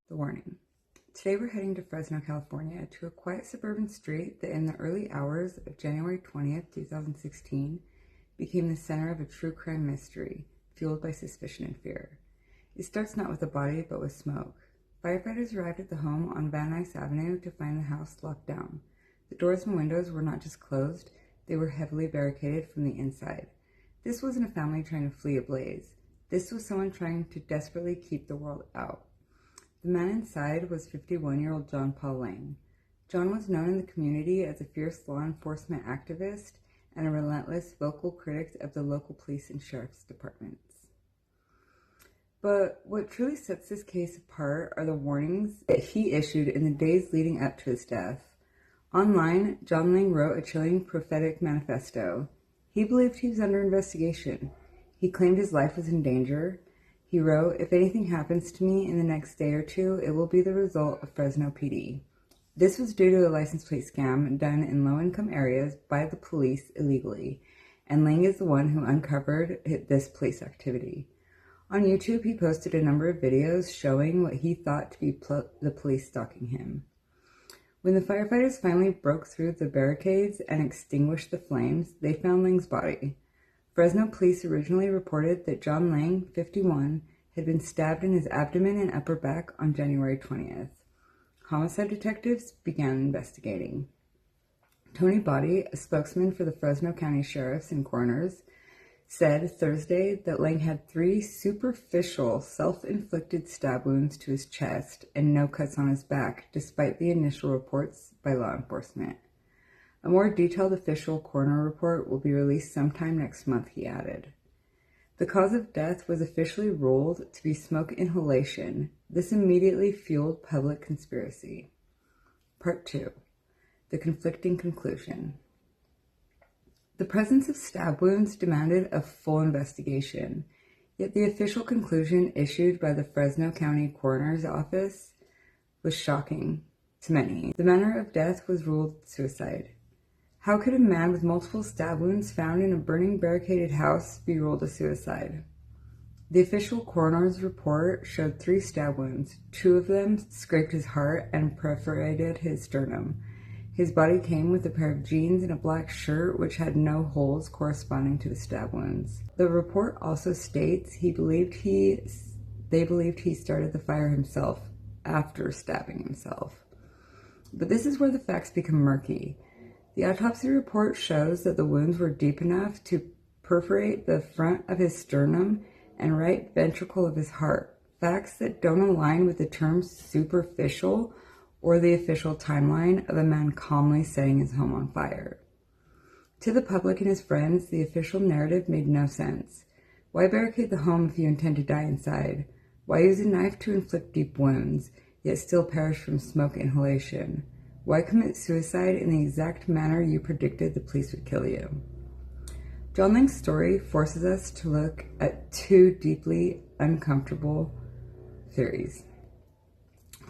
The warning. Today we're heading to Fresno, California, to a quiet suburban street that in the early hours of January 20th, 2016, became the center of a true crime mystery, fueled by suspicion and fear. It starts not with a body, but with smoke. Firefighters arrived at the home on Van Nuys Avenue to find the house locked down. The doors and windows were not just closed, they were heavily barricaded from the inside. This wasn't a family trying to flee a blaze. This was someone trying to desperately keep the world out. The man inside was 51-year-old John Paul Lang. John was known in the community as a fierce law enforcement activist and a relentless vocal critic of the local police and sheriff's departments. But what truly sets this case apart are the warnings that he issued in the days leading up to his death. Online, John Lang wrote a chilling prophetic manifesto. He believed he was under investigation. He claimed his life was in danger. He wrote, "If anything happens to me in the next day or two, it will be the result of Fresno PD." This was due to a license plate scam done in low-income areas by the police illegally, and Lang is the one who uncovered this police activity. On YouTube, he posted a number of videos showing what he thought to be the police stalking him. When the firefighters finally broke through the barricades and extinguished the flames, they found Lang's body. Fresno police originally reported that John Lang, 51, had been stabbed in his abdomen and upper back on January 20th. Homicide detectives began investigating. Tony Body, a spokesman for the Fresno County Sheriffs and Coroners, said Thursday that Lang had 3 superficial self-inflicted stab wounds to his chest and no cuts on his back, despite the initial reports by law enforcement. A more detailed official coroner report will be released sometime next month, he added. The cause of death was officially ruled to be smoke inhalation. This immediately fueled public conspiracy. Part 2. The conflicting conclusion. The presence of stab wounds demanded a full investigation, yet the official conclusion issued by the Fresno County Coroner's Office was shocking to many. The manner of death was ruled suicide. How could a man with multiple stab wounds found in a burning barricaded house be ruled a suicide? The official coroner's report showed 3 stab wounds. 2 of them scraped his heart and perforated his sternum. His body came with a pair of jeans and a black shirt which had no holes corresponding to the stab wounds. The report also states they believed he started the fire himself after stabbing himself. But this is where the facts become murky. The autopsy report shows that the wounds were deep enough to perforate the front of his sternum and right ventricle of his heart, facts that don't align with the term superficial or the official timeline of a man calmly setting his home on fire. To the public and his friends, the official narrative made no sense. Why barricade the home if you intend to die inside? Why use a knife to inflict deep wounds, yet still perish from smoke inhalation? Why commit suicide in the exact manner you predicted the police would kill you? John Lang's story forces us to look at 2 deeply uncomfortable theories.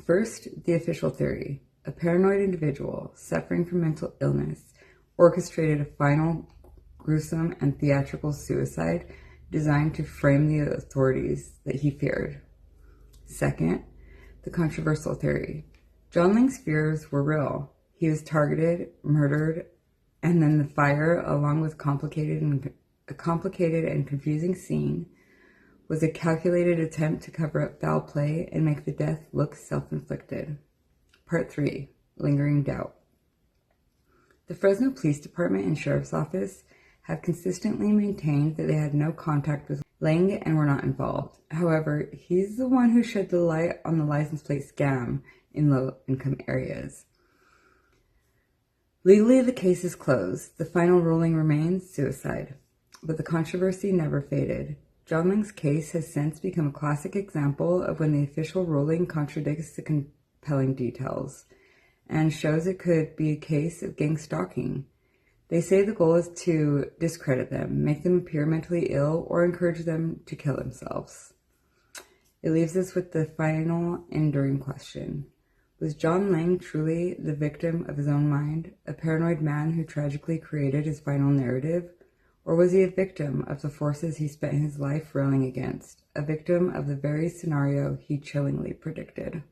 First, the official theory. A paranoid individual suffering from mental illness orchestrated a final, gruesome, and theatrical suicide designed to frame the authorities that he feared. Second, the controversial theory. John Lang's fears were real. He was targeted, murdered, and then the fire, along with a complicated and confusing scene, was a calculated attempt to cover up foul play and make the death look self-inflicted. Part 3. Lingering doubt. The Fresno Police Department and Sheriff's Office have consistently maintained that they had no contact with Lang and were not involved. However, he's the one who shed the light on the license plate scam in low-income areas. Legally, the case is closed. The final ruling remains suicide. But the controversy never faded. John Lang's case has since become a classic example of when the official ruling contradicts the compelling details and shows it could be a case of gang stalking. They say the goal is to discredit them, make them appear mentally ill, or encourage them to kill themselves. It leaves us with the final, enduring question. Was John Lang truly the victim of his own mind, a paranoid man who tragically created his final narrative? Or was he a victim of the forces he spent his life railing against, a victim of the very scenario he chillingly predicted?